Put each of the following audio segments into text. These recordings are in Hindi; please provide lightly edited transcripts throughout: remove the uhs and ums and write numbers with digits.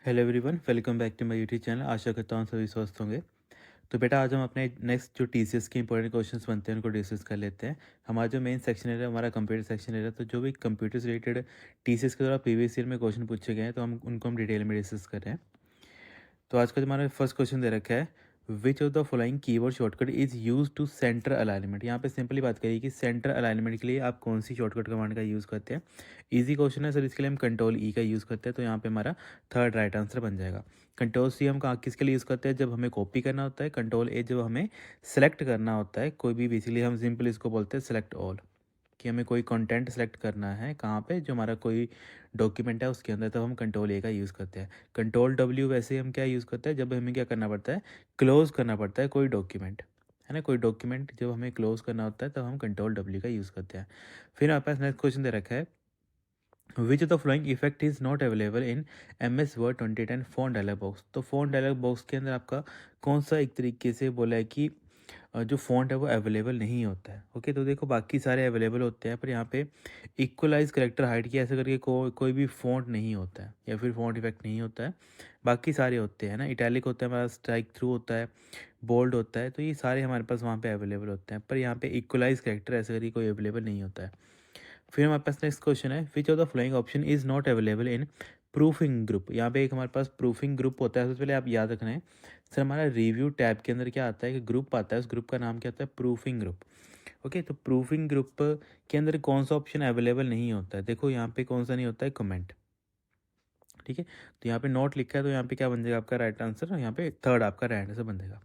Hello everyone, welcome back to my YouTube channel. आशा करता हूँ सभी स्वस्थ होंगे। तो बेटा आज हम अपने नेक्स्ट जो टीसीएस के इंपॉर्टेंट क्वेश्चंस बनते हैं उनको डिस्कस कर लेते हैं। हमारा जो मेन सेक्शन है हमारा कंप्यूटर सेक्शन है, तो जो भी कंप्यूटर से रिलेटेड टीसीएस के द्वारा प्रीवियस ईयर में क्वेश्चन पूछे गए हैं तो हम डिटेल में डिस्कस कर रहे हैं। तो आज का जो हमारा फर्स्ट क्वेश्चन दे रखा है, which of the following keyword shortcut is use to center alignment. यहाँ पे सिंपली बात करिए कि सेंटर अलाइनमेंट के लिए आप कौन सी शॉर्टकट कमांड का यूज़ करते हैं। इजी क्वेश्चन है सर, इसके लिए हम कंट्रोल ई का यूज़ करते हैं, तो यहाँ पे हमारा थर्ड राइट आंसर बन जाएगा। कंट्रोल सी हम कहाँ किसके लिए यूज़ करते हैं, जब हमें कॉपी करना होता है। कंट्रोल ए जब हमें सेलेक्ट करना होता है कोई भी, बेसिकली हम सिंपल इसको बोलते हैं सेलेक्ट ऑल, कि हमें कोई कंटेंट सेलेक्ट करना है कहाँ पे, जो हमारा कोई डॉक्यूमेंट है उसके अंदर, तब हम कंट्रोल ए का यूज़ करते हैं। कंट्रोल डब्ल्यू वैसे हम क्या यूज़ करते हैं, जब हमें क्या करना पड़ता है, क्लोज करना पड़ता है कोई डॉक्यूमेंट, है ना। कोई डॉक्यूमेंट जब हमें क्लोज करना होता है तब हम कंट्रोल डब्ल्यू का यूज़ करते हैं। फिर हमारे पास नेक्स्ट क्वेश्चन दे रखा है, which of the flowing effect is not available in MS Word 2010 font dialog box. तो फोन डायलॉग बॉक्स के अंदर आपका कौन सा एक तरीके से बोला है कि जो फ़ॉन्ट है वो अवेलेबल नहीं होता है। ओके, तो देखो बाकी सारे अवेलेबल होते हैं, पर यहाँ पे इक्वलाइज करेक्टर हाइट की ऐसे करके कोई भी फ़ॉन्ट नहीं होता है, या फिर फ़ॉन्ट इफेक्ट नहीं होता है। बाकी सारे होते हैं ना, इटैलिक होता है हमारा, स्ट्राइक थ्रू होता है, बोल्ड होता है, तो ये सारे हमारे पास वहाँ पे अवेलेबल होते हैं, पर यहाँ पे इक्वलाइज करेक्टर ऐसे करके कोई अवेलेबल नहीं होता है। फिर हमारे पास नेक्स्ट क्वेश्चन है, which of the flowing option is not available in proofing group. यहाँ पे एक हमारे पास प्रूफिंग ग्रुप होता है। सबसे पहले आप याद रखना है सर, हमारा रिव्यू टैब के अंदर क्या आता है कि ग्रुप आता है, उस ग्रुप का नाम क्या होता है, प्रूफिंग ग्रुप। ओके, तो प्रूफिंग ग्रुप के अंदर कौन सा ऑप्शन अवेलेबल नहीं होता है, देखो यहाँ पे कौन सा नहीं होता है, कमेंट। ठीक है, तो यहाँ पे नोट लिखा है, तो यहाँ पे क्या बन जाएगा आपका राइट आंसर, यहाँ पे थर्ड आपका राइट आंसर बन जाएगा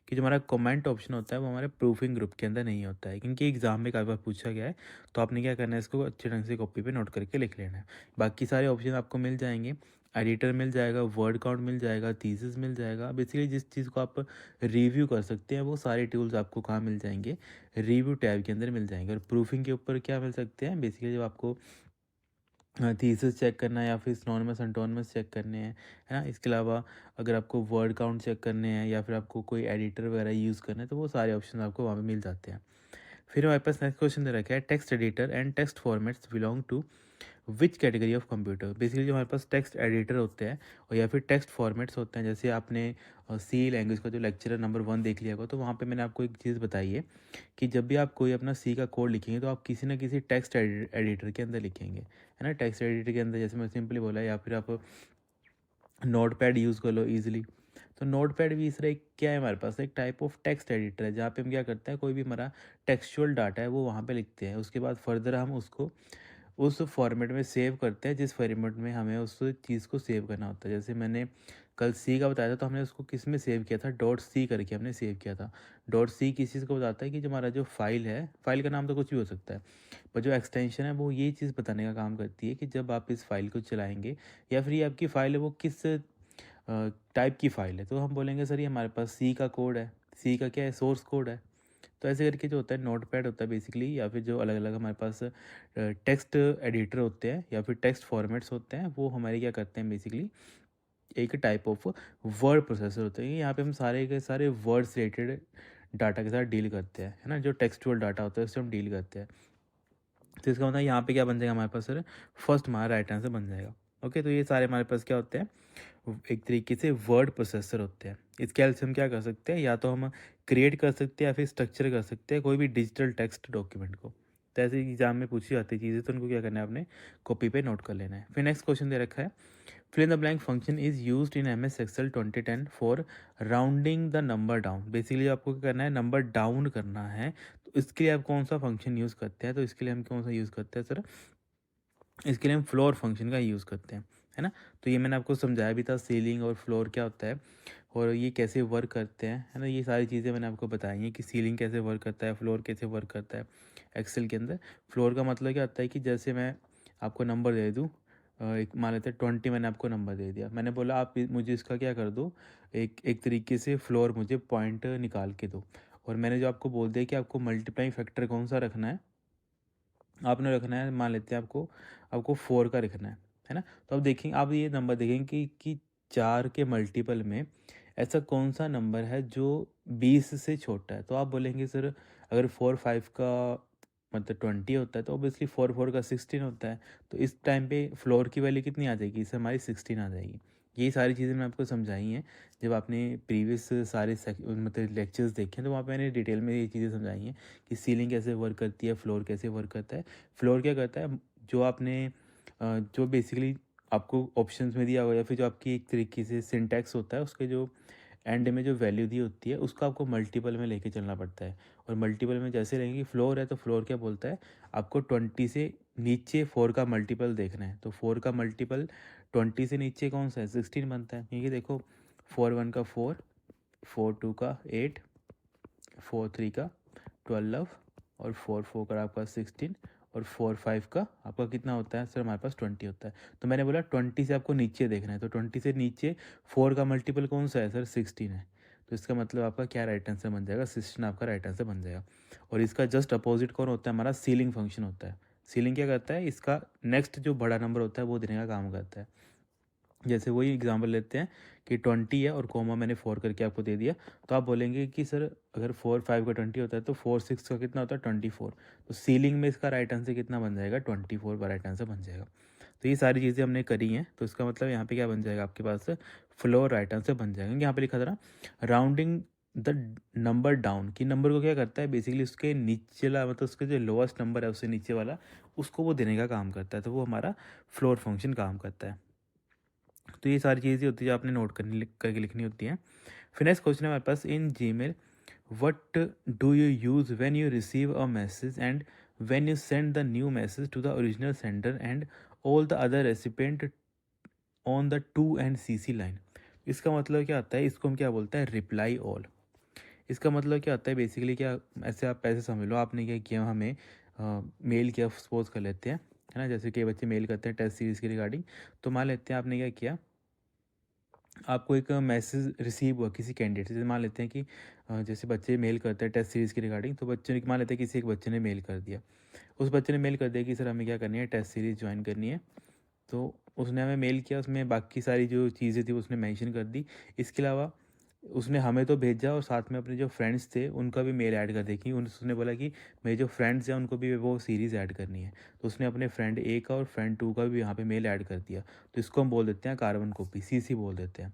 कि जो हमारा कमेंट ऑप्शन होता है वो हमारे प्रूफिंग ग्रुप के अंदर नहीं होता है, क्योंकि एग्जाम में काफ़ी बार पूछा गया है। तो आपने क्या करना है, इसको अच्छे ढंग से कॉपी पे नोट करके लिख लेना है। बाकी सारे ऑप्शन आपको मिल जाएंगे, एडिटर मिल जाएगा, वर्ड काउंट मिल जाएगा, थीसिस मिल जाएगा। बेसिकली जिस चीज़ को आप रिव्यू कर सकते हैं वो सारे टूल्स आपको कहाँ मिल जाएंगे, रिव्यू टैब के अंदर मिल जाएंगे। और प्रूफिंग के ऊपर क्या मिल सकते हैं, बेसिकली जब आपको थीसिस चेक करना है या फिर सिनोनिमस एंटोनिमस चेक करने हैं, है ना। इसके अलावा अगर आपको वर्ड काउंट चेक करने हैं या फिर आपको कोई एडिटर वगैरह यूज़ करना है, तो वो सारे ऑप्शन आपको वहाँ पे मिल जाते हैं। फिर हमारे पास नेक्स्ट क्वेश्चन दे रखा है, text editor and text formats belong to which category of computer. Basically जो हमारे पास टेक्स्ट एडिटर होते हैं और या फिर टेक्स्ट फॉर्मेट्स होते हैं, जैसे आपने सी लैंग्वेज का जो लेक्चर नंबर 1 देख लिया होगा, तो वहाँ पे मैंने आपको एक चीज़ बताई है कि जब भी आप कोई अपना सी का कोड लिखेंगे तो आप किसी ना किसी टेक्स्ट एडिटर के अंदर लिखेंगे, है ना। टेक्स्ट एडिटर के अंदर जैसे मैं सिंपली बोला, या फिर आप नोट पैड यूज़ कर लो ईजिली। तो नोट पैड भी इस तरह क्या है, हमारे पास एक टाइप ऑफ टेक्स्ट एडिटर है, जहाँ पे हम क्या करते हैं, कोई भी हमारा टेक्सचुअल डाटा है वो वहाँ पे लिखते हैं। उसके बाद फर्दर हम उसको उस फॉर्मेट में सेव करते हैं जिस फॉर्मेट में हमें उस चीज़ को सेव करना होता है। जैसे मैंने कल सी का बताया था, तो हमने उसको किस में सेव किया था, डॉट सी करके हमने सेव किया था। डॉट सी किस चीज़ को बताता है कि जो हमारा जो फाइल है, फाइल का नाम तो कुछ भी हो सकता है, पर जो एक्सटेंशन है वो ये चीज़ बताने का काम करती है कि जब आप इस फाइल को चलाएंगे या फिर ये आपकी फ़ाइल है वो किस टाइप की फ़ाइल है। तो हम बोलेंगे सर ये हमारे पास सी का कोड है, सी का क्या है, सोर्स कोड है। तो ऐसे करके जो होता है नोट पैड होता है बेसिकली, या फिर जो अलग अलग हमारे पास टेक्स्ट एडिटर होते हैं या फिर टेक्स्ट फॉर्मेट्स होते हैं, वो हमारे क्या करते हैं, बेसिकली एक टाइप ऑफ वर्ड प्रोसेसर होते हैं। यहाँ पे हम सारे के सारे वर्ड से रिलेटेड डाटा के साथ डील करते हैं, है ना। जो टेक्सचुअल डाटा होता है उससे हम डील करते हैं। तो इसका मतलब यहाँ पे क्या बन जाएगा हमारे पास सर, फर्स्ट हमारा राइट आंसर बन जाएगा। ओके, तो ये सारे हमारे पास क्या होते हैं, एक तरीके से वर्ड प्रोसेसर होते हैं। इसके हेल्प से हम क्या कर सकते हैं, या तो हम क्रिएट कर सकते हैं या फिर स्ट्रक्चर कर सकते हैं कोई भी डिजिटल टेक्स्ट डॉक्यूमेंट को। तो ऐसे एग्जाम में पूछी जाती चीज़ें, तो उनको क्या करना है, आपने कॉपी पे नोट कर लेना है। फिर नेक्स्ट क्वेश्चन दे रखा है, fill in the blank function is used in MS Excel 2010 for rounding the number down. Basically आपको क्या करना है, नंबर डाउन करना है, तो इसके लिए आप कौन सा फंक्शन यूज़ करते हैं, तो इसके लिए हम कौन सा यूज़ करते हैं सर, इसके लिए हम फ्लोर फंक्शन का यूज़ करते हैं, है ना। तो ये मैंने आपको समझाया भी था, सीलिंग और फ्लोर क्या होता है और ये कैसे वर्क करते हैं, है ना। ये सारी चीज़ें मैंने आपको बताई हैं कि सीलिंग कैसे वर्क करता है, फ्लोर कैसे वर्क करता है एक्सेल के अंदर। फ्लोर का मतलब क्या होता है कि जैसे मैं आपको नंबर दे दूँ, एक मान लेते हैं 20, मैंने आपको नंबर दे दिया, मैंने बोला आप मुझे इसका क्या कर दो, एक एक तरीके से फ्लोर मुझे पॉइंट निकाल के दो। और मैंने जो आपको बोल दिया कि आपको मल्टीप्लाइंग फैक्टर कौन सा रखना है, आपने रखना है, मान लेते हैं आपको आपको 4 का रखना है ना। तो अब देखेंगे, आप ये नंबर देखेंगे कि 4 के मल्टीपल में ऐसा कौन सा नंबर है जो 20 से छोटा है। तो आप बोलेंगे सर अगर 4 5 का मतलब 20 होता है तो ऑब्वियसली 4 4 का 16 होता है। तो इस टाइम पे फ्लोर की वैल्यू कितनी आ जाएगी, इससे हमारी 16 आ जाएगी। ये सारी चीज़ें मैंने आपको समझाई हैं। जब आपने प्रीवियस सारे मतलब लेक्चर्स देखे हैं तो वहाँ पे मैंने डिटेल में ये चीज़ें समझाई हैं कि सीलिंग कैसे वर्क करती है, फ्लोर कैसे वर्क करता है। फ्लोर क्या करता है, जो आपने जो बेसिकली आपको ऑप्शंस में दिया हुआ या फिर जो आपकी एक तरीके से सिंटैक्स होता है, उसके जो एंड में जो वैल्यू दी होती है उसको आपको मल्टीपल में लेके चलना पड़ता है। और मल्टीपल में जैसे रहेंगे, फ्लोर है तो फ्लोर क्या बोलता है, आपको 20 से नीचे 4 का मल्टीपल देखना है। तो 4 का मल्टीपल 20 से नीचे कौन सा है, 16 बनता है। क्योंकि देखो 4 1 का 4, 4 2 का 8, 4 3 का 12 और 4 4 का आपका 16 और 4 5 का आपका कितना होता है सर, हमारे पास 20 होता है। तो मैंने बोला 20 से आपको नीचे देखना है, तो 20 से नीचे 4 का मल्टीपल कौन सा है सर, 16 है। तो इसका मतलब आपका क्या राइट आंसर बन जाएगा, 16 आपका राइट आंसर बन जाएगा। और इसका जस्ट अपोजिट कौन होता है, हमारा सीलिंग फंक्शन होता है। सीलिंग क्या करता है, इसका नेक्स्ट जो बड़ा नंबर होता है वो देने का काम करता है। जैसे वही एग्जांपल लेते हैं कि 20 है और कोमा मैंने 4 करके आपको दे दिया, तो आप बोलेंगे कि सर अगर 4 5 का 20 होता है तो 4 6 का कितना होता है, 24। तो सीलिंग में इसका राइट आंसर कितना बन जाएगा, 24 का राइट आंसर बन जाएगा। तो ये सारी चीज़ें हमने करी हैं, तो इसका मतलब यहाँ पे क्या बन जाएगा आपके पास, फ्लोर राइट आंसर बन जाएगा। यहाँ पे लिखा था ना, राउंडिंग द नंबर डाउन, कि नंबर को क्या करता है बेसिकली, उसके नीचेला मतलब उसके जो लोएस्ट नंबर है उससे नीचे वाला, उसको वो देने का काम करता है। तो वो हमारा फ्लोर फंक्शन काम करता है। तो ये सारी चीज़ें होती है जो आपने नोट करके लिखनी होती हैं। फिर नेक्स्ट क्वेश्चन है हमारे पास, in Gmail what do you use when you receive a message and when you send the new message to the original sender and all the other recipient on the to and CC line. इसका मतलब क्या आता है, इसको हम क्या बोलते हैं, रिप्लाई ऑल। इसका मतलब क्या होता है बेसिकली, क्या ऐसे आप ऐसे समझ लो, आपने क्या किया, हमें मेल किया, सपोज कर लेते हैं, है ना, जैसे कई बच्चे मेल करते हैं टेस्ट सीरीज़ की रिगार्डिंग। तो मान लेते हैं आपने क्या किया, आपको एक मैसेज रिसीव हुआ किसी कैंडिडेट से। मान लेते हैं कि जैसे बच्चे मेल करते हैं टेस्ट सीरीज़ की रिगार्डिंग, तो बच्चे ने, मान लेते हैं किसी एक बच्चे ने मेल कर दिया, उस बच्चे ने मेल कर दिया कि सर हमें क्या करनी है, टेस्ट सीरीज़ ज्वाइन करनी है। तो उसने हमें मेल किया, उसमें बाकी सारी जो चीज़ें थी उसने मेंशन कर दी। इसके अलावा उसने हमें तो भेजा और साथ में अपने जो फ्रेंड्स थे उनका भी मेल ऐड कर दी, कि उसने बोला कि मेरे जो फ्रेंड्स हैं उनको भी वो सीरीज़ ऐड करनी है। तो उसने अपने फ्रेंड ए का और फ्रेंड टू का भी यहाँ पे मेल ऐड कर दिया। तो इसको हम बोल देते हैं कार्बन कॉपी, सीसी बोल देते हैं।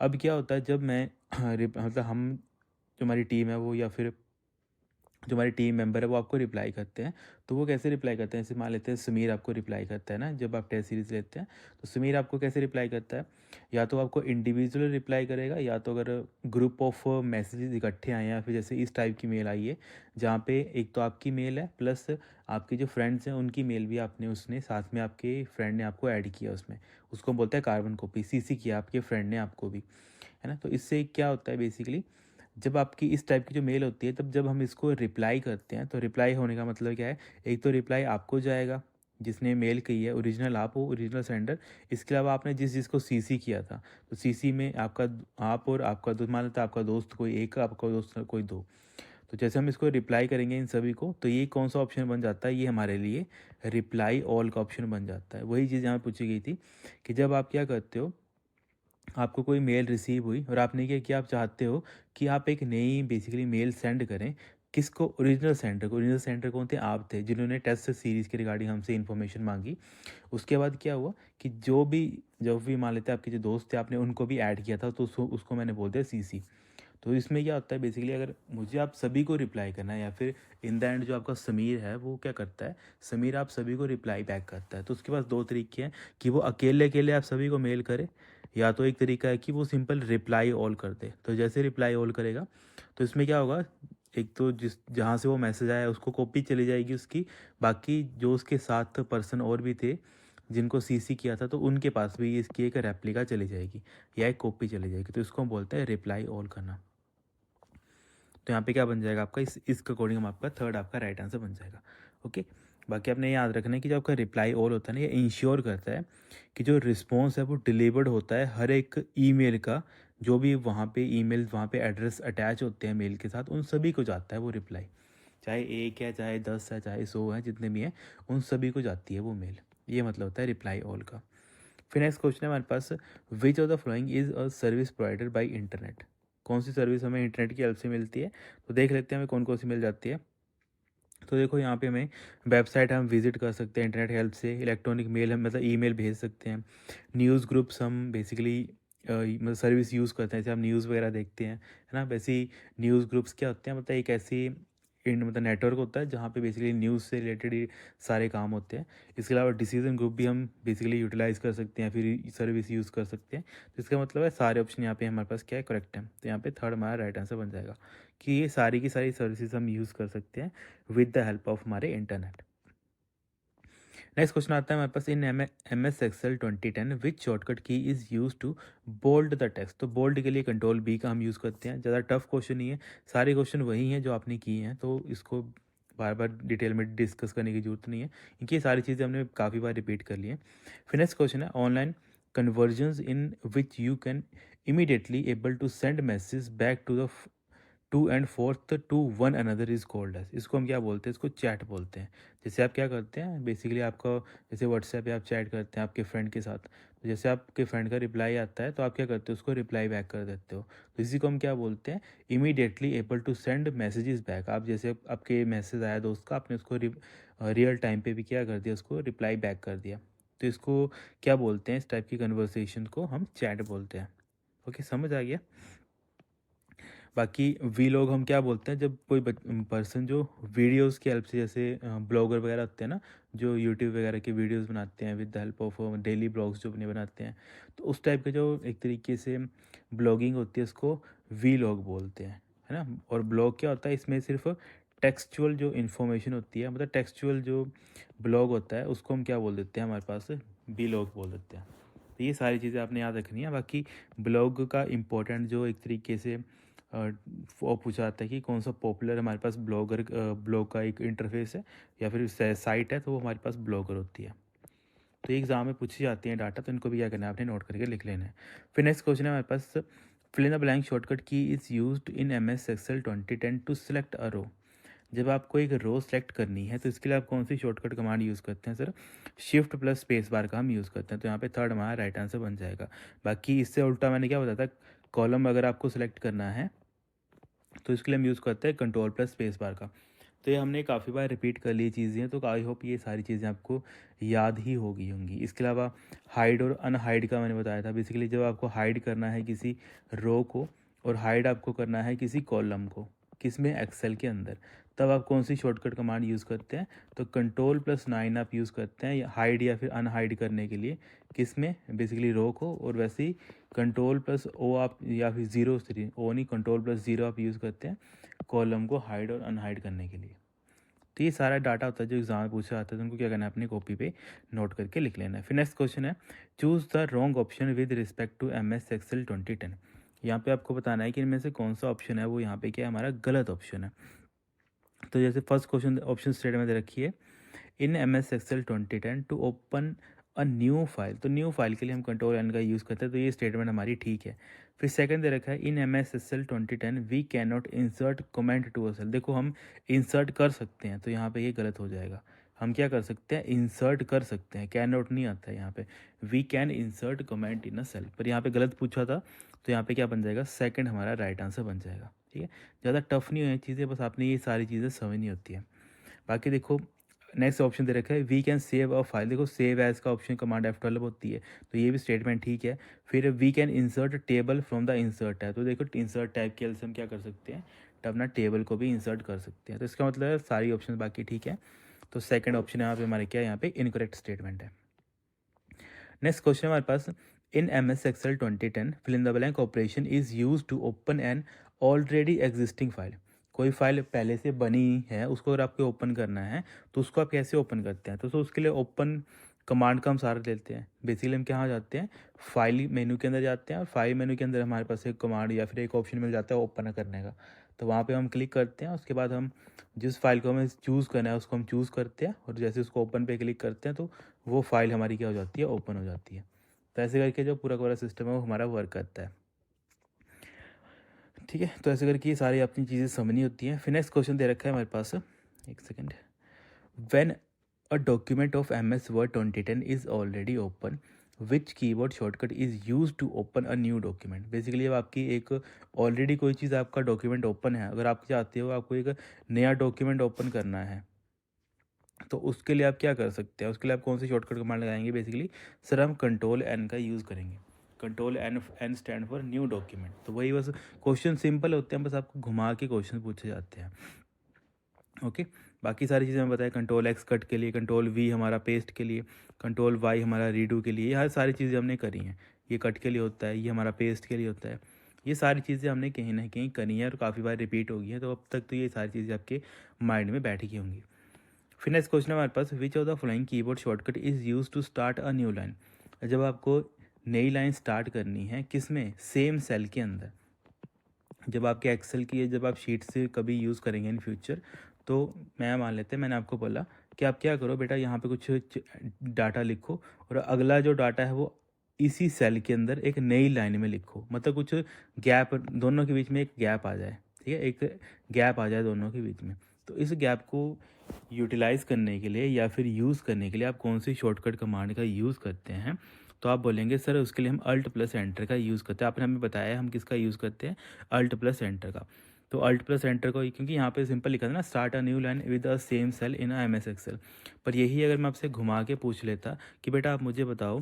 अब क्या होता है, जब मैं मतलब हम, जो हमारी टीम है वो, या फिर जो हमारी टीम मेंबर है वो आपको रिप्लाई करते हैं। तो वो कैसे रिप्लाई करते हैं, जैसे मान लेते हैं समीर आपको रिप्लाई करता है ना, जब आप टेस्ट सीरीज़ लेते हैं तो समीर आपको कैसे रिप्लाई करता है, या तो आपको इंडिविजुअल रिप्लाई करेगा, या तो अगर ग्रुप ऑफ मैसेजेस इकट्ठे आए हैं, या फिर जैसे इस टाइप की मेल आई है जहाँ पे एक तो आपकी मेल है प्लस आपके जो फ्रेंड्स हैं उनकी मेल भी आपने, उसने साथ में आपके फ्रेंड ने आपको ऐड किया उसमें, उसको बोलते हैं कार्बन कॉपी, सीसी किया आपके फ्रेंड ने आपको भी, है ना। तो इससे क्या होता है बेसिकली, जब आपकी इस टाइप की जो मेल होती है, तब जब हम इसको रिप्लाई करते हैं, तो रिप्लाई होने का मतलब क्या है, एक तो रिप्लाई आपको जाएगा जिसने मेल की है, ओरिजिनल आप हो, ओरिजिनल सेंडर। इसके अलावा आपने जिसको सीसी किया था, तो सीसी में आपका, आप और आपका दोस्त, मान लेते हैं आपका दोस्त कोई एक, आपका दोस्त कोई दो। तो जैसे हम इसको रिप्लाई करेंगे इन सभी को, तो ये कौन सा ऑप्शन बन जाता है, ये हमारे लिए रिप्लाई ऑल का ऑप्शन बन जाता है। वही चीज़ यहाँ पूछी गई थी कि जब आप क्या करते हो, आपको कोई मेल रिसीव हुई और आपने क्या किया, आप चाहते हो कि आप एक नई बेसिकली मेल सेंड करें, किसको, ओरिजिनल सेंडर को। ओरिजिनल सेंडर कौन थे, आप थे जिन्होंने टेस्ट सीरीज़ के रिगार्डिंग हमसे इन्फॉर्मेशन मांगी। उसके बाद क्या हुआ कि जो भी मान लेते हैं आपके जो दोस्त थे, आपने उनको भी ऐड किया था, तो उसको मैंने बोल दिया सीसी। तो इसमें क्या होता है बेसिकली, अगर मुझे आप सभी को रिप्लाई करना है, या फिर इन द एंड जो आपका समीर है वो क्या करता है, समीर आप सभी को रिप्लाई बैक करता है, तो उसके पास दो तरीके हैं, कि वो अकेले अकेले आप सभी को मेल करे, या तो एक तरीका है कि वो सिंपल रिप्लाई ऑल कर दे। तो जैसे रिप्लाई ऑल करेगा तो इसमें क्या होगा, एक तो जिस जहाँ से वो मैसेज आया उसको कॉपी चली जाएगी उसकी, बाकी जो उसके साथ पर्सन और भी थे जिनको सीसी किया था, तो उनके पास भी इसकी एक रेप्लिका चली जाएगी या एक कॉपी चली जाएगी। तो इसको हम बोलते हैं रिप्लाई ऑल करना। तो यहाँ पे क्या बन जाएगा आपका, इसके अकॉर्डिंग हम आपका थर्ड आपका राइट आंसर बन जाएगा। ओके, बाकी आपने याद रखना है कि जो आपका रिप्लाई ऑल होता है ना, ये इंश्योर करता है कि जो रिस्पॉन्स है वो डिलीवर्ड होता है हर एक ईमेल का, जो भी वहाँ पे ईमेल, वहाँ पे एड्रेस अटैच होते हैं मेल के साथ, उन सभी को जाता है वो रिप्लाई, चाहे एक है, चाहे 10 है, चाहे 100 है, जितने भी हैं उन सभी को जाती है वो मेल। ये मतलब होता है रिप्लाई ऑल का। फिर नेक्स्ट क्वेश्चन है हमारे पास, which of the following is a service provided by internet. कौन सी सर्विस हमें इंटरनेट की हेल्प से मिलती है, तो देख लेते हैं हमें कौन कौन सी मिल जाती है। तो देखो यहाँ पे हमें वेबसाइट हम विज़िट कर सकते हैं इंटरनेट हेल्प से, इलेक्ट्रॉनिक मेल हम मतलब ईमेल भेज सकते हैं, न्यूज़ ग्रुप्स हम बेसिकली मतलब सर्विस यूज़ करते हैं, जैसे हम न्यूज़ वगैरह देखते हैं, है ना। वैसे ही न्यूज़ ग्रुप्स क्या होते हैं, मतलब एक ऐसी मतलब नेटवर्क होता है जहाँ पे बेसिकली न्यूज़ से रिलेटेड ही सारे काम होते हैं। इसके अलावा डिसीजन ग्रुप भी हम बेसिकली यूटिलाइज़ कर सकते हैं, फिर सर्विस यूज़ कर सकते हैं। तो इसका मतलब है सारे ऑप्शन यहाँ पे हमारे पास क्या है, करेक्ट है। तो यहाँ पे थर्ड हमारा राइट आंसर बन जाएगा कि ये सारी की सारी सर्विसेज हम यूज़ कर सकते हैं विद द हेल्प ऑफ हमारे इंटरनेट। नेक्स्ट क्वेश्चन आता है हमारे पास, in M S Excel 2010 which shortcut key is use to bold the text. तो बोल्ड के लिए कंट्रोल बी का हम यूज़ करते हैं। ज़्यादा टफ क्वेश्चन नहीं है, सारे क्वेश्चन वही हैं जो आपने किए हैं, तो इसको बार बार डिटेल में डिस्कस करने की जरूरत नहीं है, क्योंकि ये सारी चीज़ें हमने काफ़ी बार रिपीट कर ली हैं। फिर नेक्स्ट क्वेश्चन है, online convergence in which you can immediately able to send message back to the to and forth to one another is called as. इसको हम क्या बोलते हैं, इसको चैट बोलते हैं। जैसे आप क्या करते हैं बेसिकली, आपका जैसे व्हाट्सएप पे आप चैट करते हैं आपके फ्रेंड के साथ, तो जैसे आपके फ्रेंड का रिप्लाई आता है तो आप क्या करते हो, उसको रिप्लाई बैक कर देते हो। तो इसी को हम क्या बोलते हैं, immediately able to send messages back. आप जैसे आपके मैसेज आया दोस्त का, आपने उसको रियल टाइम पे भी क्या कर दिया, उसको रिप्लाई बैक कर दिया। तो इसको क्या बोलते हैं, इस टाइप की कन्वर्सेशन को हम चैट बोलते हैं। ओके, समझ आ गया। बाकी वी लोग हम क्या बोलते हैं, जब कोई पर्सन जो वीडियोस की हेल्प से, जैसे ब्लॉगर वगैरह होते हैं ना, जो यूट्यूब वगैरह की वीडियोस बनाते हैं with the help of daily blogs जो अपने बनाते हैं, तो उस टाइप के जो एक तरीके से ब्लॉगिंग होती है उसको वी लॉग बोलते हैं, है ना। और ब्लॉग क्या होता है, इसमें सिर्फ टेक्सचुअल जो इन्फॉर्मेशन होती है, मतलब टेक्सचुअल जो ब्लॉग होता है उसको हम क्या बोल देते हैं, हमारे पास वी लॉग बोल देते हैं। तो ये सारी चीज़ें आपने याद रखनी है। बाकी ब्लॉग का इम्पोर्टेंट जो एक तरीके से वो पूछा जाता है कि कौन सा पॉपुलर हमारे पास ब्लॉग का एक इंटरफेस है या फिर साइट है, तो वो हमारे पास ब्लॉगर होती है। तो एग्जाम में पूछी जाती है डाटा, तो इनको भी क्या करना है, आपने नोट करके लिख लेना है। फिर नेक्स्ट क्वेश्चन है हमारे पास, fill in the blank shortcut key is used in M S Excel 2010 to select a row. जब आपको एक रो सेलेक्ट करनी है तो इसके लिए आप कौन सी शॉर्टकट कमांड यूज़ करते हैं sir, shift plus space bar का हम यूज़ करते हैं। तो यहाँ पे थर्ड हमारा राइट आंसर बन जाएगा। बाकी इससे उल्टा मैंने क्या बताया था, कॉलम अगर आपको सेलेक्ट करना है तो इसके लिए हम यूज़ करते हैं कंट्रोल प्लस स्पेस बार का। तो ये हमने काफ़ी बार रिपीट कर ली चीज़ें, तो आई होप ये सारी चीज़ें आपको याद ही होगी होंगी। इसके अलावा हाइड और अनहाइड का मैंने बताया था। बेसिकली जब आपको हाइड करना है किसी रो को और हाइड आपको करना है किसी कॉलम को, किस में, एक्सेल के अंदर, तब आप कौन सी शॉर्टकट कमांड यूज़ करते हैं, तो कंट्रोल प्लस 9 आप यूज़ करते हैं हाइड या फिर अनहाइड करने के लिए, किस में, बेसिकली रो को। और वैसे ही कंट्रोल प्लस ओ आप, या फिर ज़ीरो, सॉरी ओ नहीं, कंट्रोल प्लस ज़ीरो आप यूज़ करते हैं कॉलम को हाइड और अनहाइड करने के लिए। तो ये सारा डाटा होता है जो एग्जाम में पूछा जाता है, तो उनको क्या करना है, अपनी कॉपी पे नोट करके लिख लेना है। फिर नेक्स्ट क्वेश्चन है, choose the wrong option with respect to M S Excel 2010। यहाँ पे आपको बताना है कि इनमें से कौन सा ऑप्शन है वो यहाँ पे क्या है, हमारा गलत ऑप्शन है। तो जैसे फर्स्ट क्वेश्चन ऑप्शन स्टेटमेंट दे रखी है, in M S Excel 2010 to open a new file. तो न्यू फाइल के लिए हम कंट्रोल एन का यूज़ करते हैं, तो ये स्टेटमेंट हमारी ठीक है। फिर सेकंड दे रखा है, in M S Excel 2010 we can not insert comment to a cell. देखो हम इंसर्ट कर सकते हैं, तो यहाँ पे ये गलत हो जाएगा। हम क्या कर सकते हैं, इंसर्ट कर सकते हैं, कैन नॉट नहीं आता है यहाँ पे। We can insert comment in a cell, पर यहाँ पे गलत पूछा था, तो यहाँ पे क्या बन जाएगा, सेकंड हमारा राइट आंसर बन जाएगा। ठीक है, ज़्यादा टफ नहीं है चीज़ें, बस आपने ये सारी चीज़ें समझनी होती है। बाकी देखो नेक्स्ट ऑप्शन दे रखा है, we can save a file. देखो सेव एज का ऑप्शन कमांड F12 होती है, तो ये भी स्टेटमेंट ठीक है। फिर we can insert table from the insert tab. तो देखो इंसर्ट टैब के हेल्प से हम क्या कर सकते हैं, तो अपना टेबल को भी इंसर्ट कर सकते हैं। तो इसका मतलब है सारी ऑप्शन बाकी ठीक है। तो सेकंड ऑप्शन यहाँ पे हमारे क्या है, यहाँ पे इनकरेक्ट स्टेटमेंट है। नेक्स्ट क्वेश्चन हमारे पास, in M S Excel 2010 fill in the blank operation is use to open an already existing file. कोई फाइल पहले से बनी है, उसको अगर आपको ओपन करना है तो उसको आप कैसे ओपन करते हैं, तो उसके लिए ओपन कमांड का हम सारा लेते हैं। बेसिकली हम कहाँ जाते हैं, फाइल मेनू के अंदर जाते हैं, और फाइल मेनू के अंदर हमारे पास एक कमांड या फिर एक ऑप्शन मिल जाता है ओपन करने का। तो वहाँ पे हम क्लिक करते हैं, उसके बाद हम जिस फाइल को हमें चूज़ करना है उसको हम चूज़ करते हैं, और जैसे उसको ओपन पे क्लिक करते हैं तो वो फाइल हमारी क्या हो जाती है, ओपन हो जाती है। तो ऐसे करके जो पूरा का पूरा सिस्टम है वो हमारा वर्क करता है। ठीक है, तो ऐसे करके ये सारी अपनी चीज़ें समझनी होती हैं। फिर नेक्स्ट क्वेश्चन दे रखा है हमारे पास, एक second, when a document of M S Word 2010 is already open which keyboard shortcut is use to open a new document. Basically अब आपकी एक ऑलरेडी कोई चीज़, आपका डॉक्यूमेंट ओपन है, अगर आप चाहते हो आपको एक नया डॉक्यूमेंट ओपन करना है, तो उसके लिए आप क्या कर सकते हैं, उसके लिए आप कौन सी शॉर्टकट कमांड लगाएंगे बेसिकली, सर हम कंट्रोल एन का यूज़ करेंगे। Control N, N stand for new document. तो वही बस क्वेश्चन सिंपल होते हैं, बस आपको घुमा के क्वेश्चन पूछे जाते हैं। ओके, बाकी सारी चीज़ें मैं बताया, कंट्रोल एक्स कट के लिए, कंट्रोल वी हमारा पेस्ट के लिए, कंट्रोल वाई हमारा रीडू के लिए, ये सारी चीज़ें हमने करी हैं। ये कट के लिए होता है, ये हमारा पेस्ट के लिए होता है। ये सारी चीज़ें हमने कहीं ना कहीं करी हैं और काफ़ी बार रिपीट हो गई हैं, तो अब तक तो ये सारी चीज़ें आपके माइंड में बैठ गई होंगी। फिर नेक्स्ट क्वेश्चन है हमारे पास, which of the following keyboard shortcut is use to start a new line. जब आपको नई लाइन स्टार्ट करनी है, किस में, सेम सेल के अंदर। जब आपके एक्सेल की है, जब आप शीट से कभी यूज़ करेंगे इन फ्यूचर, तो मैं मान लेते हैं, मैंने आपको बोला कि आप क्या करो बेटा, यहाँ पे कुछ डाटा लिखो और अगला जो डाटा है वो इसी सेल के अंदर एक नई लाइन में लिखो। मतलब कुछ गैप, दोनों के बीच में एक गैप आ जाए, ठीक है, एक गैप आ जाए दोनों के बीच में। तो इस गैप को यूटिलाइज़ करने के लिए या फिर यूज़ करने के लिए आप कौन सी शॉर्टकट कमांड का यूज़ करते हैं, तो आप बोलेंगे सर उसके लिए हम अल्ट प्लस एंटर का यूज़ करते हैं। आपने हमें बताया हम किसका यूज़ करते हैं, अल्ट प्लस एंटर का। तो अल्ट प्लस एंटर को, क्योंकि यहाँ पे सिंपल लिखा था ना, start a new line with a same cell in a M S Excel. पर यही अगर मैं आपसे घुमा के पूछ लेता कि बेटा आप मुझे बताओ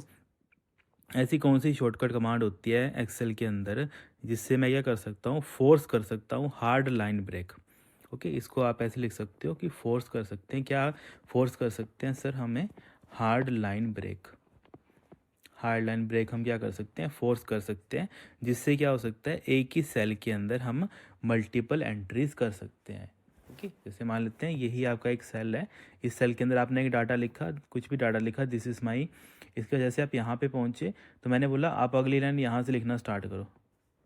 ऐसी कौन सी शॉर्टकट कमांड होती है एक्सेल के अंदर जिससे मैं क्या कर सकता हूँ, फोर्स कर सकता हूँ हार्ड लाइन ब्रेक। ओके, इसको आप ऐसे लिख सकते हो कि फोर्स कर सकते हैं, क्या फोर्स कर सकते हैं सर, हमें hard line break. Hard line break हम क्या कर सकते हैं, फोर्स कर सकते हैं, जिससे क्या हो सकता है, एक ही सेल के अंदर हम मल्टीपल एंट्रीज कर सकते हैं। ओके, जैसे मान लेते हैं यही आपका एक सेल है, इस सेल के अंदर आपने एक डाटा लिखा, कुछ भी डाटा लिखा, दिस इज़ माई, इसके वजह से आप यहाँ पे पहुँचे, तो मैंने बोला आप अगली लाइन यहाँ से लिखना स्टार्ट करो।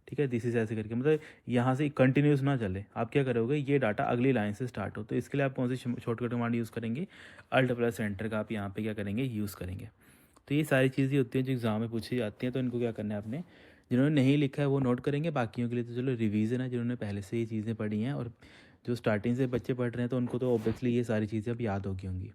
ठीक है, दिस इज ऐसे करके, मतलब यहाँ से कंटिन्यूस ना चले, आप क्या करोगे, ये डाटा अगली लाइन से स्टार्ट हो। तो इसके लिए आप कौन सी शॉर्टकट कमांड यूज़ करेंगे, अल्ट प्लस एंटर का आप यहाँ पे क्या करेंगे, यूज़ करेंगे। तो ये सारी चीज़ें होती हैं जो एग्ज़ाम में पूछी जाती हैं, तो इनको क्या करना है आपने, जिन्होंने नहीं लिखा है वो नोट करेंगे, बाकियों के लिए तो चलो रिवीजन है, जिन्होंने पहले से ये चीज़ें पढ़ी हैं और जो स्टार्टिंग से बच्चे पढ़ रहे हैं तो उनको तो ऑब्वियसली ये सारी चीज़ें अब याद होगी होंगी।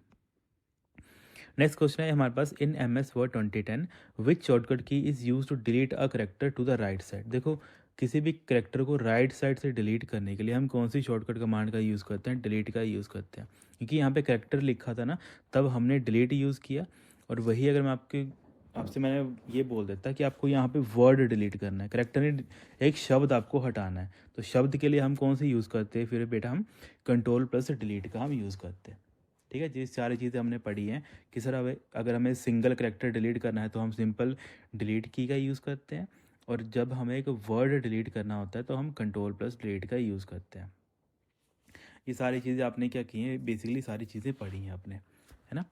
नेक्स्ट क्वेश्चन है हमारे पास, in M S Word 2010 which shortcut key is use to delete a character to the right side. देखो, किसी भी करेक्टर को राइट साइड से डिलीट करने के लिए हम कौन सी शॉर्टकट कमांड का यूज़ करते हैं, डिलीट का यूज़ करते हैं। क्योंकि यहाँ पे करेक्टर लिखा था ना, तब हमने डिलीट यूज़ किया। और वही अगर मैं आपसे मैंने ये बोल देता कि आपको यहाँ पे वर्ड डिलीट करना है, करेक्टर ने एक शब्द आपको हटाना है, तो शब्द के लिए हम कौन सी यूज़ करते हैं, फिर बेटा हम कंट्रोल प्लस डिलीट का हम यूज़ करते हैं। ठीक है, ये सारी चीज़ें हमने पढ़ी हैं कि सर अब अगर हमें सिंगल करेक्टर डिलीट करना है तो हम सिंपल डिलीट की का यूज़ करते हैं, और जब हमें एक वर्ड डिलीट करना होता है तो हम कंट्रोल प्लस डिलीट का यूज़ करते हैं। ये सारी चीज़ें आपने क्या की हैं, बेसिकली सारी चीज़ें पढ़ी हैं आपने, है ना,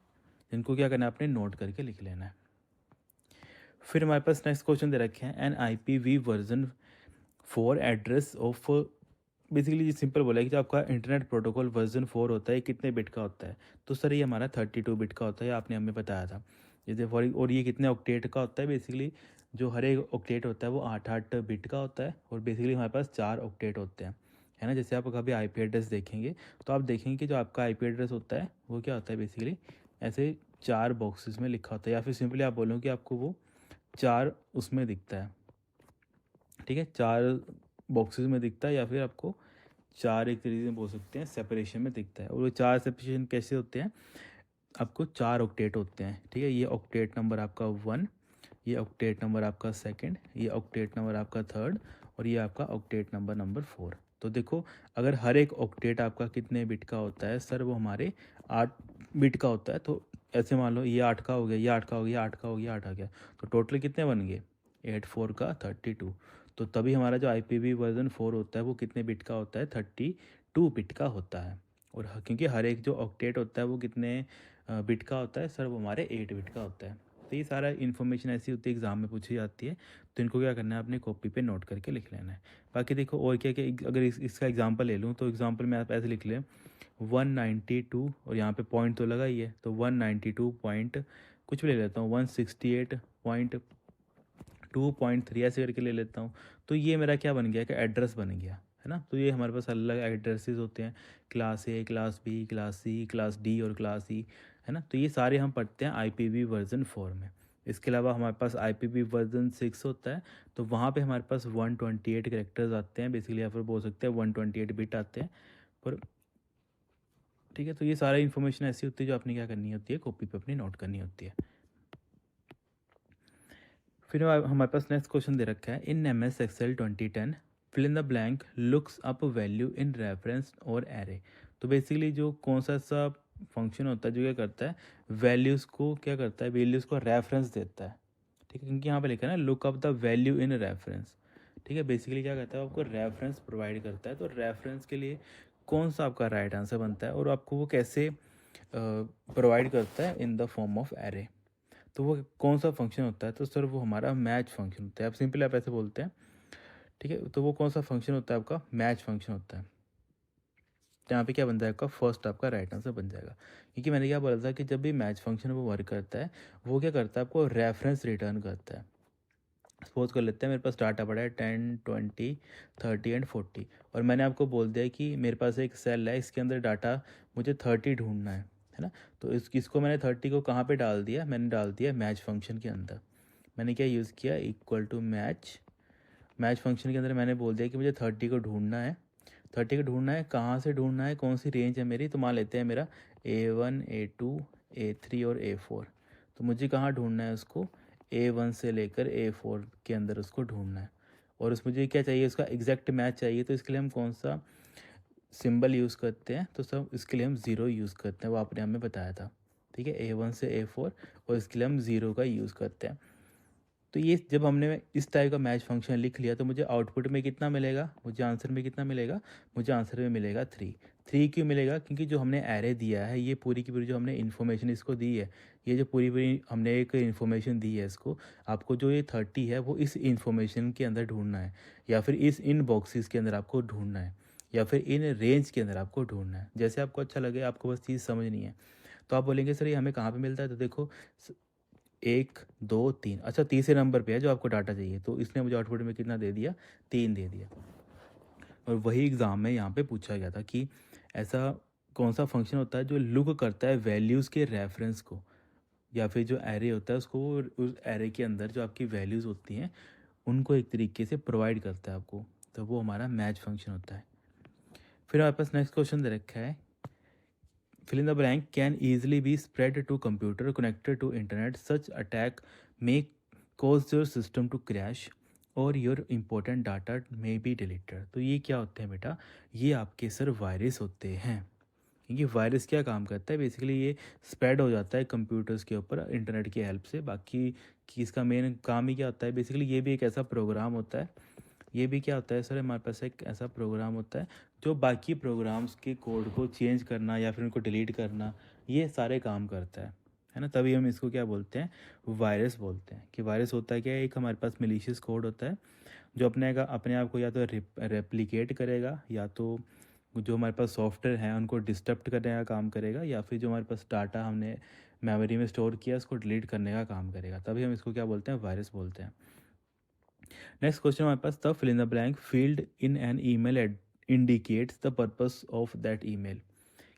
इनको क्या करना है, आपने नोट करके लिख लेना है। फिर हमारे पास नेक्स्ट क्वेश्चन दे रखे हैं, an IPv version 4 address of, basically ये सिंपल बोला है कि जो आपका इंटरनेट प्रोटोकॉल वर्जन 4 होता है कितने बिट का होता है, तो सर ये हमारा 32 बिट का होता है, आपने हमें बताया था। जैसे फॉर, और ये कितने ऑक्टेट का होता है, बेसिकली जो हर एक ऑक्टेट होता है वो 8 बिट का होता है, और बेसिकली हमारे पास 4 ऑक्टेट होते हैं, है ना। जैसे आप कभी IP एड्रेस देखेंगे तो आप देखेंगे कि जो आपका IP एड्रेस होता है वो क्या होता है, बेसिकली ऐसे 4 बॉक्सेस में लिखा होता है, या फिर सिंपली आप बोलो कि आपको वो 4 उसमें दिखता है। ठीक है, 4 बॉक्सेस में दिखता है, या फिर आपको 4 एक तरीके से बोल सकते हैं सेपरेशन में दिखता है। और वो 4 सेपरेशन कैसे होते हैं, आपको 4 ऑक्टेट होते हैं। ठीक है, ये ऑक्टेट नंबर आपका 1, ये ऑक्टेट नंबर आपका सेकंड, ये ऑक्टेट नंबर आपका थर्ड, और ये आपका ऑक्टेट नंबर 4। तो देखो, अगर हर एक ऑक्टेट आपका कितने बिट का होता है, सर वो हमारे 8 बिट का होता है। तो ऐसे मान लो ये 8 का हो गया, ये 8 का हो गया, 8 का हो गया, 8 आ गया, तो टोटल कितने बन गए, 8 4 का 32। तो तभी हमारा जो IPv वर्जन 4 होता है वो कितने बिट का होता है, 32 बिट का होता है। और क्योंकि हर एक जो ऑक्टेट होता है वो कितने बिट का होता है, सर वो हमारे 8 बिट का होता है। तो ये सारा इन्फॉर्मेशन ऐसी होती है, एग्ज़ाम में पूछी जाती है, तो इनको क्या करना है, अपने कॉपी पे नोट करके लिख लेना है। बाकी देखो और क्या क्या, अगर इसका एग्जांपल ले लूँ तो एग्जांपल में आप ऐसे लिख लें 192, और यहाँ पे पॉइंट तो लगा ही है, तो 192 पॉइंट कुछ भी ले लेता हूँ, 168.2.3 ऐसे करके ले लेता हूँ। तो ये मेरा क्या बन गया कि एड्रेस बन गया, है ना। तो ये हमारे पास अलग एड्रेसेस होते हैं, class A, class B, class C, class D और क्लास E, है ना। तो ये सारे हम पढ़ते हैं IPv वर्जन 4 में। इसके अलावा हमारे पास IPv वर्जन 6 होता है, तो वहाँ पे हमारे पास 128 कैरेक्टर्स आते हैं, बेसिकली या फिर बोल सकते हैं 128 बिट आते हैं। पर ठीक है, तो ये सारा इन्फॉर्मेशन ऐसी होती है जो आपने क्या करनी होती है, कॉपी पे अपनी नोट करनी होती है। फिर हमारे पास नेक्स्ट क्वेश्चन दे रखा है, in M S Excel 2010 fill in the blank looks up value in reference or array. तो बेसिकली जो कौन सा ऐसा फंक्शन होता है जो क्या करता है, वैल्यूज़ को क्या करता है, वैल्यूज़ को रेफरेंस देता है। ठीक है, क्योंकि यहाँ पे लिखा है ना look up the value in reference. ठीक है, बेसिकली क्या करता है, आपको रेफरेंस प्रोवाइड करता है। तो रेफरेंस के लिए कौन सा आपका राइट आंसर बनता है और आपको वो कैसे प्रोवाइड करता है, in the form of array. तो वो कौन सा फंक्शन होता है, तो सर वो हमारा मैच फंक्शन होता है। आप सिंपल आप ऐसे बोलते हैं। ठीक है, तो वो कौन सा फंक्शन होता है, आपका मैच फंक्शन होता है। तो यहाँ पे क्या बनता है, आपका फर्स्ट आपका राइट आंसर बन जाएगा। क्योंकि मैंने क्या बोला था कि जब भी मैच फंक्शन वो वर्क करता है, वो क्या करता है, आपको रेफरेंस रिटर्न करता है। सपोज कर लेते हैं मेरे पास डाटा पड़ा है 10, 20, 30 एंड 40, और मैंने आपको बोल दिया कि मेरे पास एक सेल है, इसके अंदर डाटा मुझे 30 ढूंढना है ना। तो इसको मैंने 30 को कहाँ पे डाल दिया, मैंने डाल दिया मैच फंक्शन के अंदर। मैंने क्या यूज़ किया, equal to match. Match function के अंदर मैंने बोल दिया कि मुझे 30 को ढूंढना है। 30 को ढूंढना है, कहाँ से ढूंढना है, कौन सी रेंज है मेरी, तो मान लेते हैं मेरा A1, A2, A3 और A4। तो मुझे कहाँ ढूंढना है उसको, A1 से लेकर A4 के अंदर उसको ढूंढना है। और उस मुझे क्या चाहिए, उसका एग्जैक्ट मैच चाहिए। तो इसके लिए हम कौन सा सिंबल यूज़ करते हैं, तो सब इसके लिए हम ज़ीरो यूज़ करते हैं, वो आपने हमें बताया था। ठीक है, A1 से A4, और इसके लिए हम ज़ीरो का यूज़ करते हैं। तो ये जब हमने इस टाइप का मैच फंक्शन लिख लिया, तो मुझे आउटपुट में कितना मिलेगा, मुझे आंसर में कितना मिलेगा, मुझे आंसर में मिलेगा 3। 3 क्यों मिलेगा, क्योंकि जो हमने एरे दिया है, ये पूरी की पूरी जो हमने इन्फॉर्मेशन इसको दी है, ये जो पूरी पूरी हमने एक इन्फॉर्मेशन दी है इसको, आपको जो ये 30 है वो इस इन्फॉर्मेशन के अंदर ढूंढना है, या फिर इस इन बॉक्सेस के अंदर आपको ढूंढना है, या फिर इन रेंज के अंदर आपको ढूंढना है। जैसे आपको अच्छा लगे, आपको बस चीज़ समझनी है। तो आप बोलेंगे सर ये हमें कहाँ पे मिलता है, तो देखो 1, 2, 3, अच्छा तीसरे नंबर पे है जो आपको डाटा चाहिए, तो इसने मुझे आउटपुट में कितना दे दिया, 3 दे दिया। और वही एग्ज़ाम में यहाँ पे पूछा गया था कि ऐसा कौन सा फंक्शन होता है जो लुक करता है वैल्यूज़ के रेफरेंस को, या फिर जो एरे होता है उसको, उस एरे के अंदर जो आपकी वैल्यूज़ होती हैं उनको एक तरीके से प्रोवाइड करता है आपको। तो वो हमारा मैच फंक्शन होता है। फिर हमारे पास नेक्स्ट क्वेश्चन दे रखा है, fill in the blank can easily be spread to computer connected to internet. Such attack may cause your system to crash और your important data may be deleted। तो ये क्या होते हैं बेटा, ये आपके सर वायरस होते हैं। क्योंकि वायरस क्या काम करता है, बेसिकली ये स्प्रेड हो जाता है कंप्यूटर्स के ऊपर इंटरनेट की हेल्प से। बाकी कि इसका मेन काम ही क्या होता है, बेसिकली ये भी एक ऐसा प्रोग्राम होता है, ये भी क्या होता है सर, हमारे पास एक ऐसा प्रोग्राम होता है जो बाकी प्रोग्राम्स के कोड को चेंज करना या फिर उनको डिलीट करना, ये सारे काम करता है ना। तभी हम इसको क्या बोलते हैं, वायरस बोलते हैं। कि वायरस होता है क्या, एक हमारे पास मेलिशियस कोड होता है जो अपने आप को या तो रेप्लिकेट करेगा, या तो जो हमारे पास सॉफ्टवेयर हैं उनको डिस्टर्ब करने का काम करेगा, या फिर जो हमारे पास डाटा हमने मेमोरी में स्टोर किया उसको डिलीट करने का काम करेगा। तभी हम इसको क्या बोलते हैं, वायरस बोलते हैं। नेक्स्ट क्वेश्चन हमारे पास था, fill in the blank field in an email indicates the purpose of that email.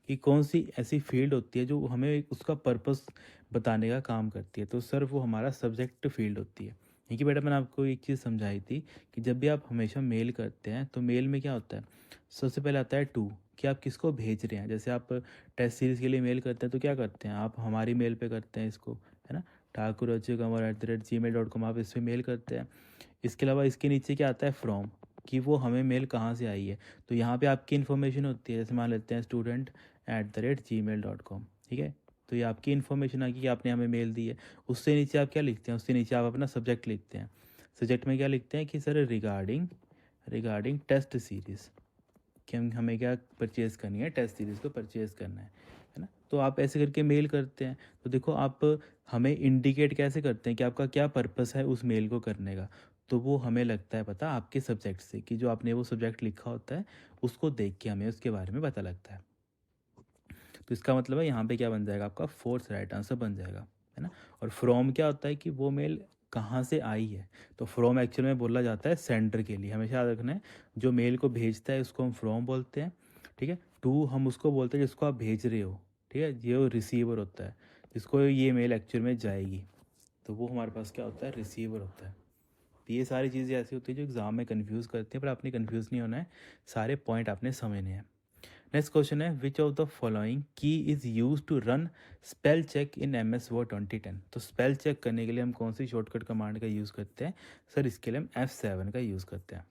कि कौन सी ऐसी फील्ड होती है जो हमें उसका पर्पस बताने का काम करती है, तो सर वो हमारा सब्जेक्ट फील्ड होती है। क्योंकि बेटा मैंने आपको एक चीज़ समझाई थी कि जब भी आप हमेशा मेल करते हैं तो मेल में क्या होता है, सबसे पहले आता है टू, कि आप किसको भेज रहे हैं। जैसे आप टेस्ट सीरीज़ के लिए मेल करते हैं तो क्या करते हैं, आप हमारी मेल पे करते हैं इसको, है ना, ठाकुर@gmail.com आप इस पर मेल करते हैं। इसके अलावा इसके नीचे क्या आता है, फ्रॉम, कि वो हमें मेल कहाँ से आई है। तो यहाँ पे आपकी इन्फॉर्मेशन होती है, जैसे मान लेते हैं student@gmail.com। ठीक है, तो ये आपकी इन्फॉर्मेशन आ गई कि आपने हमें मेल दी है। उससे नीचे आप क्या लिखते हैं, उससे नीचे आप अपना सब्जेक्ट लिखते हैं। सब्जेक्ट में क्या लिखते हैं कि सर रिगार्डिंग टेस्ट सीरीज़, कि हमें क्या परचेज़ करनी है, टेस्ट सीरीज़ को परचेज़ करना है ना। तो आप ऐसे करके मेल करते हैं। तो देखो आप हमें इंडिकेट कैसे करते हैं कि आपका क्या पर्पस है उस मेल को करने का, तो वो हमें लगता है पता आपके सब्जेक्ट से, कि जो आपने वो सब्जेक्ट लिखा होता है उसको देख के हमें उसके बारे में पता लगता है। तो इसका मतलब है यहाँ पे क्या बन जाएगा, आपका फोर्थ राइट आंसर बन जाएगा, है ना। और फ्रॉम क्या होता है कि वो मेल कहाँ से आई है। तो फ्रॉम एक्चुअल में बोला जाता है सेंडर के लिए, हमेशा याद रखना है। जो मेल को भेजता है उसको हम फ्रॉम बोलते हैं। ठीक है, टू हम उसको बोलते हैं जिसको आप भेज रहे हो। ठीक है, ये वो रिसीवर होता है जिसको ये मेल एक्चुअल में जाएगी, तो वो हमारे पास क्या होता है, रिसीवर होता है। तो ये सारी चीज़ें ऐसी होती है जो एग्ज़ाम में कन्फ्यूज़ करती हैं, पर आपने कन्फ्यूज़ नहीं होना है, सारे पॉइंट आपने समझने हैं। नेक्स्ट क्वेश्चन है which of the following key is use to run spell check in MS Word 2010। तो स्पेल चेक करने के लिए हम कौन सी शॉर्टकट कमांड का यूज़ करते हैं? सर इसके लिए हम F7 का यूज़ करते हैं।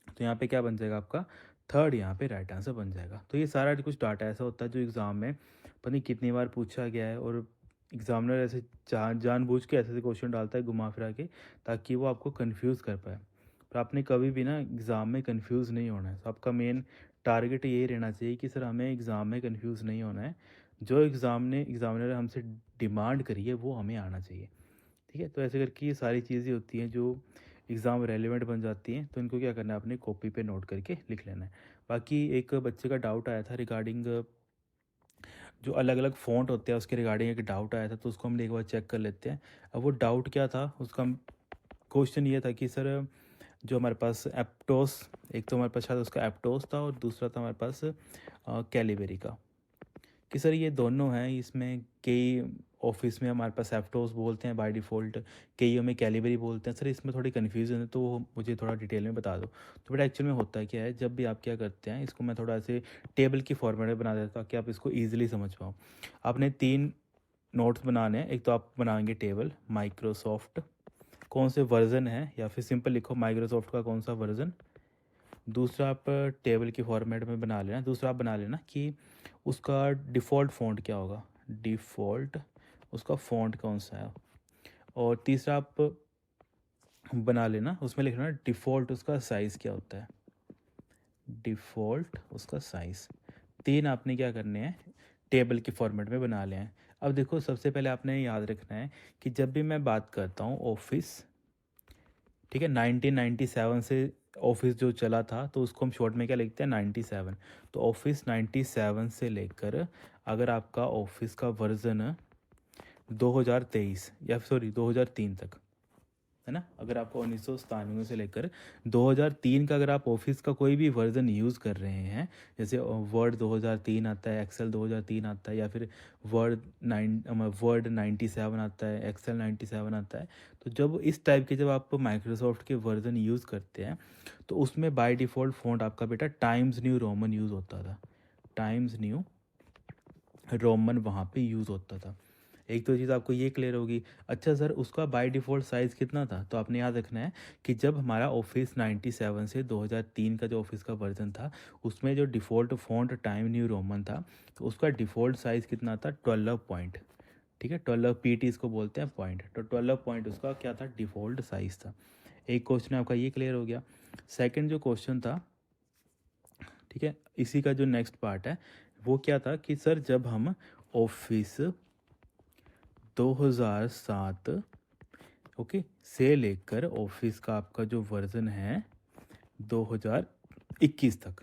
तो यहाँ पे क्या बन जाएगा आपका? थर्ड यहाँ पे राइट आंसर बन जाएगा। तो ये सारा कुछ डाटा ऐसा होता है जो एग्ज़ाम में पता नहीं कितनी बार पूछा गया है, और एग्जामिनर ऐसे जानबूझ के ऐसे ऐसे क्वेश्चन डालता है घुमा फिरा के, ताकि वो आपको कंफ्यूज कर पाए। पर आपने कभी भी ना एग्ज़ाम में कंफ्यूज नहीं होना है। तो आपका मेन टारगेट यही रहना चाहिए कि सर हमें एग्ज़ाम में कंफ्यूज नहीं होना है, जो एग्ज़ामिनर हमसे डिमांड करी है वो हमें आना चाहिए। ठीक है, तो ऐसे करके ये सारी चीज़ें होती हैं जो एग्ज़ाम रेलिवेंट बन जाती हैं। तो इनको क्या करना है, अपनी कॉपी पे नोट करके लिख लेना है। बाकी एक बच्चे का डाउट आया था रिगार्डिंग जो अलग अलग फ़ॉन्ट होते हैं, उसके रिगार्डिंग एक डाउट आया था, तो उसको हम एक बार चेक कर लेते हैं। अब वो डाउट क्या था उसका? क्वेश्चन ये था कि सर जो हमारे पास एप्टोस, एक तो हमारे पास शायद उसका एप्टोस था और दूसरा था हमारे पास कैलिबरी का, कि सर ये दोनों हैं, इसमें कई ऑफिस में हमारे पास एप्टोस बोलते हैं बाय डिफ़ॉल्ट, कईयों में कैलिबरी बोलते हैं। सर इसमें थोड़ी कन्फ्यूज़न है, तो वो मुझे थोड़ा डिटेल में बता दो। तो बेटा एक्चुअल में होता है क्या है, जब भी आप क्या करते हैं, इसको मैं थोड़ा ऐसे टेबल की फॉर्मेट में बना देता हूँ ताकि आप इसको ईजिली समझ पाओ। आपने 3 नोट्स बनाने हैं। एक तो आप बनाएंगे टेबल माइक्रोसॉफ्ट, कौन से वर्ज़न है, या फिर सिंपल लिखो माइक्रोसॉफ्ट का कौन सा वर्ज़न। दूसरा आप टेबल की फॉर्मेट में बना लेना। दूसरा आप बना लेना कि उसका डिफ़ॉल्ट फ़ॉन्ट क्या होगा, डिफ़ॉल्ट उसका फ़ॉन्ट कौन सा है। और तीसरा आप बना लेना, उसमें लिखना डिफ़ॉल्ट उसका साइज़ क्या होता है, डिफ़ॉल्ट उसका साइज़। 3 आपने क्या करने हैं, टेबल के फॉर्मेट में बना लें हैं। अब देखो सबसे पहले आपने याद रखना है कि जब भी मैं बात करता हूँ ऑफिस, ठीक है, 1997 से ऑफिस जो चला था तो उसको हम शॉर्ट में क्या लिखते हैं, 97। तो ऑफिस 97 से लेकर अगर आपका ऑफिस का वर्जन 2023 या सॉरी 2003 तक है ना, अगर आपको 1997 से लेकर 2003 का अगर आप ऑफिस का कोई भी वर्जन यूज़ कर रहे हैं, जैसे वर्ड 2003 आता है, एक्सेल 2003 आता है, या फिर वर्ड 97 आता है, एक्सेल 97 आता है, तो जब इस टाइप के जब आप माइक्रोसॉफ्ट के वर्जन यूज़ करते हैं तो उसमें बाय डिफ़ॉल्ट फ़ॉन्ट आपका बेटा टाइम्स न्यू रोमन यूज़ होता था। टाइम्स न्यू रोमन वहाँ पे यूज़ होता था। एक तो चीज़ आपको ये क्लियर होगी। अच्छा सर उसका बाय डिफ़ॉल्ट साइज़ कितना था? तो आपने याद रखना है कि जब हमारा ऑफिस 97 से 2003 का जो ऑफिस का वर्जन था, उसमें जो default font time new Roman था, तो उसका डिफ़ॉल्ट साइज़ कितना था, 12 पॉइंट। ठीक है, 12 पीटी इसको बोलते हैं पॉइंट, तो 12 पॉइंट उसका क्या था, डिफ़ॉल्ट साइज़ था। एक क्वेश्चन आपका ये क्लियर हो गया। सेकेंड जो क्वेश्चन था, ठीक है, इसी का जो नेक्स्ट पार्ट है वो क्या था कि सर जब हम ऑफिस 2007 ओके से लेकर ऑफिस का आपका जो वर्जन है 2021 तक,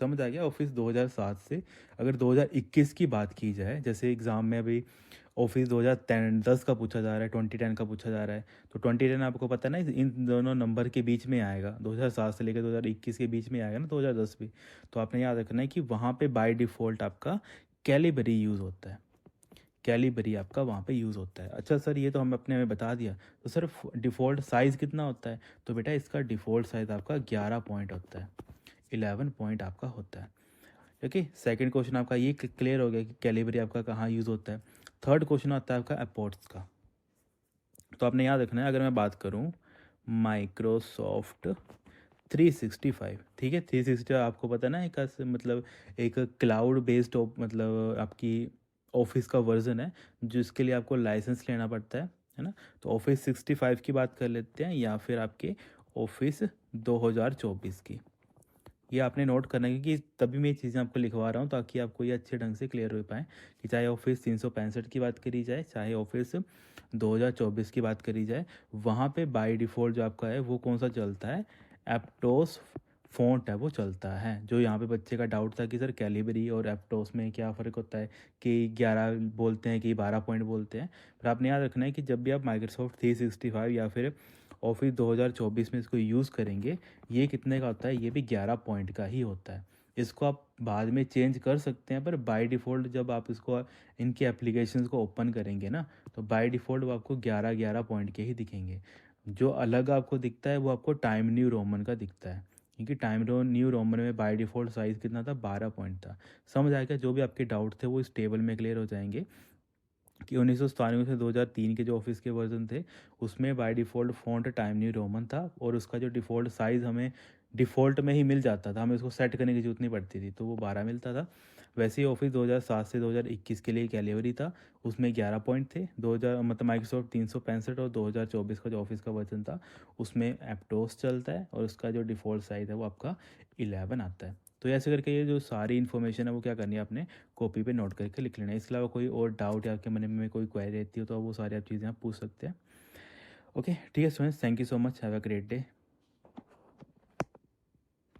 समझ आ गया? ऑफिस 2007 से अगर 2021 की बात की जाए, जैसे एग्ज़ाम में अभी ऑफिस 2010 का पूछा जा रहा है, 2010 का पूछा जा रहा है, तो 2010 आपको पता है ना इन दोनों नंबर के बीच में आएगा, 2007 से लेकर 2021 के बीच में आएगा ना 2010 भी। तो आपने याद रखना है कि वहाँ पे बाय डिफ़ॉल्ट आपका कैलिबरी यूज़ होता है, कैलिबरी आपका वहाँ पे यूज़ होता है। अच्छा सर ये तो हम अपने में बता दिया, तो सर डिफ़ॉल्ट साइज़ कितना होता है? तो बेटा इसका डिफ़ॉल्ट साइज़ आपका 11 पॉइंट होता है, 11 पॉइंट आपका होता है। ओके, सेकंड क्वेश्चन आपका ये क्लियर हो गया कि कैलिबरी आपका कहाँ यूज़ होता है। थर्ड क्वेश्चन आता है आपका एपोर्ट्स का। तो आपने याद रखना है, अगर मैं बात करूँ माइक्रोसॉफ्ट 365, ठीक है, 360 आपको पता है ना, एक मतलब एक क्लाउड बेस्ड मतलब आपकी ऑफिस का वर्जन है जिसके लिए आपको लाइसेंस लेना पड़ता है ना। तो ऑफिस 65 की बात कर लेते हैं, या फिर आपके ऑफिस 2024 की। ये आपने नोट करना है क्योंकि तभी मैं ये चीज़ें आपको लिखवा रहा हूँ ताकि आपको ये अच्छे ढंग से क्लियर हो पाए कि चाहे ऑफिस 365 की बात करी जाए, चाहे ऑफिस 2024 की बात करी जाए, वहाँ पे बाय डिफ़ॉल्ट जो आपका है वो कौन सा चलता है, एप्टोस फ़ॉन्ट है वो चलता है। जो यहाँ पे बच्चे का डाउट था कि सर कैलिबरी और एप्टोस में क्या फ़र्क होता है, कि 11 बोलते हैं कि 12 पॉइंट बोलते हैं। पर आपने याद रखना है कि जब भी आप माइक्रोसॉफ्ट 365 या फिर ऑफिस 2024 में इसको यूज़ करेंगे, ये कितने का होता है, ये भी 11 पॉइंट का ही होता है। इसको आप बाद में चेंज कर सकते हैं, पर बाय डिफ़ॉल्ट जब आप इसको इनकी एप्लीकेशंस को ओपन करेंगे ना, तो बाय डिफ़ॉल्ट वो आपको 11 पॉइंट के ही दिखेंगे। जो अलग आपको दिखता है वो आपको टाइम न्यू रोमन का दिखता है, क्योंकि न्यू रोमन में बाय डिफ़ॉल्ट साइज़ कितना था, 12 पॉइंट था। समझ आएगा, जो भी आपके डाउट थे वो इस टेबल में क्लियर हो जाएंगे कि 1997 से 2003 के जो ऑफिस के वर्जन थे उसमें by default font time new Roman था, और उसका जो डिफ़ॉल्ट साइज़ हमें डिफ़ॉल्ट में ही मिल जाता था, हमें उसको सेट करने की ज़रूरत नहीं पड़ती थी, तो वो 12 मिलता था। वैसे ही ऑफिस 2007 से 2021 के लिए कैलिबरी था, उसमें 11 पॉइंट थे। 2000 मतलब माइक्रोसॉफ्ट 365, और 2024 का जो ऑफिस का वर्जन था उसमें एप्टोस चलता है, और उसका जो डिफ़ॉल्ट साइज़ है वो आपका 11 आता है। तो ऐसे करके ये जो सारी इन्फॉर्मेशन है वो क्या करनी है, आपने कॉपी पे नोट करके लिख लेना है। इसके अलावा कोई और डाउट या आपके मन में कोई क्वेरी रहती हो तो वो सारी आप चीज़ें आप पूछ सकते हैं। ओके, ठीक है students, thank you so much, have a great day.